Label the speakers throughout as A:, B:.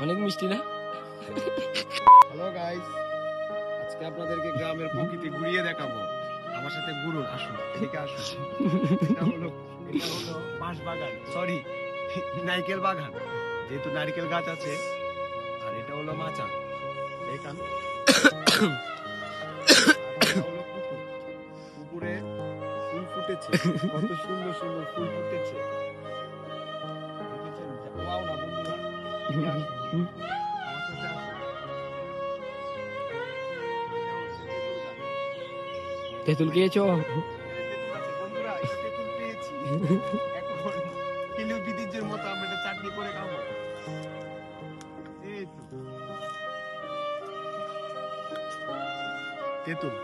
A: অনেক মিষ্টি না?
B: হ্যালো গাইস, আজকে আপনাদেরকে গ্রামের প্রকৃতি ঘুরিয়ে দেখাবো। আমার সাথে ঘুরুন, আসুন, এদিকে আসুন। এটা হলো বাঁশ বাগান, সরি নারকেল বাগান, যেহেতু নারকেল গাছ আছে। আর এটা হলো মাচা, এখান হলো পুকুর। পুকুরে ফুল ফুটেছে, কত সুন্দর সুন্দর ফুল ফুটেছে। দেখেছেন? ওয়াও না বন্ধুরা, এদিকে আসুন। আমার সাথে আসুন।
A: তেঁতুল খেয়েছো?
B: বন্ধুরা, এই তেঁতুল পেয়েছি। এখন কিলো বিদিজের মতো আমরা এটা চাটনি করে খাবো। এই তো তেঁতুল।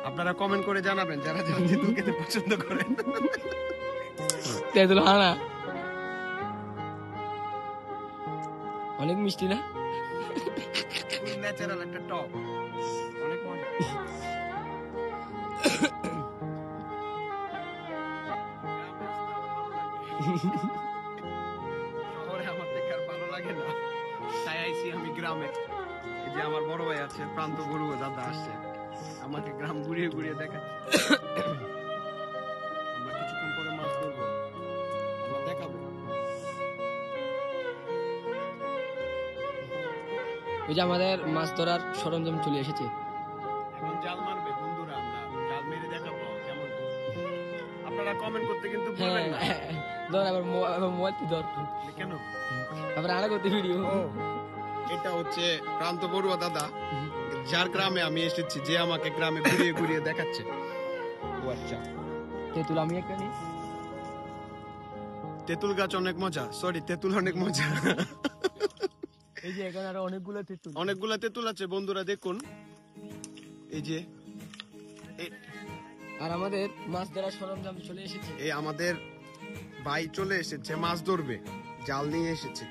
B: আপনারা কমেন্ট করে জানাবেন যারা যারা তেঁতুল খেতে পছন্দ করেন।
A: তেঁতুল হানা অনেক মিষ্টি না?
B: ন্যাচারাল একটা টক, অনেক মজা। শহরে আমার দেখে আর ভালো লাগে না, তাই আইছি আমি গ্রামে। এই যে আমার বড় ভাই আছে, প্রান্ত গরু দাদা আসছে, আমাকে গ্রাম ঘুরিয়ে ঘুরিয়ে দেখাচ্ছে। আমরা কিছুক্ষণ পরে মাছ ধরবো, আমরা দেখাবো।
A: ওই যে আমাদের মাছ ধরার সরঞ্জাম চলে এসেছে।
B: এখন জাল মারবে বন্ধুরা, আমরা জাল মেরে দেখাবো কেমন। আপনারা কমেন্ট করতে কিন্তু ভুলবেন না।
A: ধর আবার মোবাইল ধর,
B: কেন?
A: আবার আড়া করতে ভিডিও।
B: এটা হচ্ছে প্রান্ত বড়ুয়া দাদা, যার গ্রামে আমি এসেছি, যে আমাকে গ্রামে ঘুরিয়ে ঘুরিয়ে দেখাচ্ছে। ও আচ্ছা,
A: তেঁতুল আমি একটা নিই।
B: তেঁতুল গাছ অনেক মজা, সরি তেঁতুল অনেক মজা।
A: এই যে এখানে আরো অনেকগুলো তেঁতুল,
B: অনেকগুলা তেঁতুল আছে বন্ধুরা, দেখুন। এই যে
A: আর আমাদের মাছ ধরার সরঞ্জাম চলে এসেছে।
B: এই আমাদের ভাই চলে এসেছে, মাছ ধরবে, জাল নিয়ে এসেছে।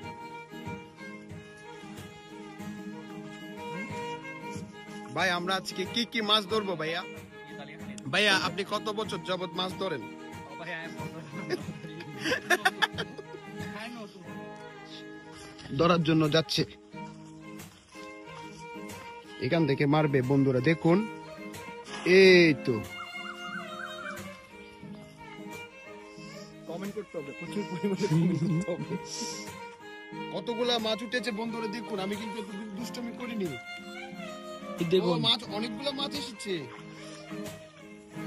B: ভাই আমরা আজকে কি কি মাছ ধরবো ভাইয়া? ভাইয়া আপনি কত বছর যাবত মাছ ধরেন? ধরার জন্য যাচ্ছে, এখান থেকে মারবে বন্ধুরা, দেখুন। এই তো কমেন্ট করতে হবে, প্রচুর পরিমাণে কমেন্ট করতে হবে। কতগুলা মাছ উঠেছে বন্ধুরা, দেখুন। আমি কিন্তু দুষ্টমি করিনি,
A: দেখুন
B: মাছ, অনেকগুলা মাছ এসেছে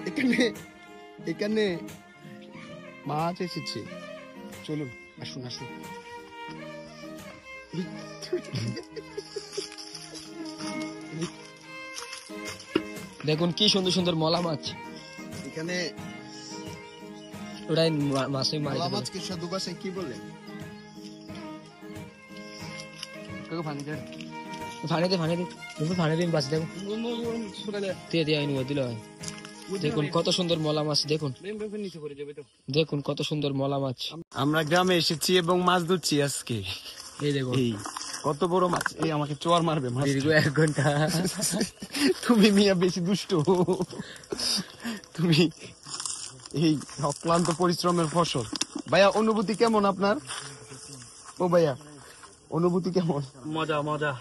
B: এখানে, এখানে মাছ এসেছে। চলুন, আসুন আসুন।
A: দেখুন কি সুন্দর সুন্দর মলা মাছ
B: এখানে।
A: ওটাই মাছই মাছ।
B: মলা মাছকে সাধু ভাষায় কি বলে?
A: ফানি দিন বাস দেখো, দিল। দেখুন কত সুন্দর মলা মাছ, দেখুন দেখুন কত সুন্দর মলা মাছ।
B: আমরা গ্রামে এসেছি এবং মাছ ধরছি আজকে।
A: এই দেখুন
B: কত বড় মাছ। এই আমাকে চোয়ার মারবে মাছ।
A: দীর্ঘ 1 ঘন্টা।
B: তুমি মিয়া বেশি দুষ্ট, তুমি এই অক্লান্ত পরিশ্রমের ফসল। ভাইয়া অনুভূতি কেমন আপনার? ও ভাইয়া অনুভূতি কেমন?
A: মজা মজা।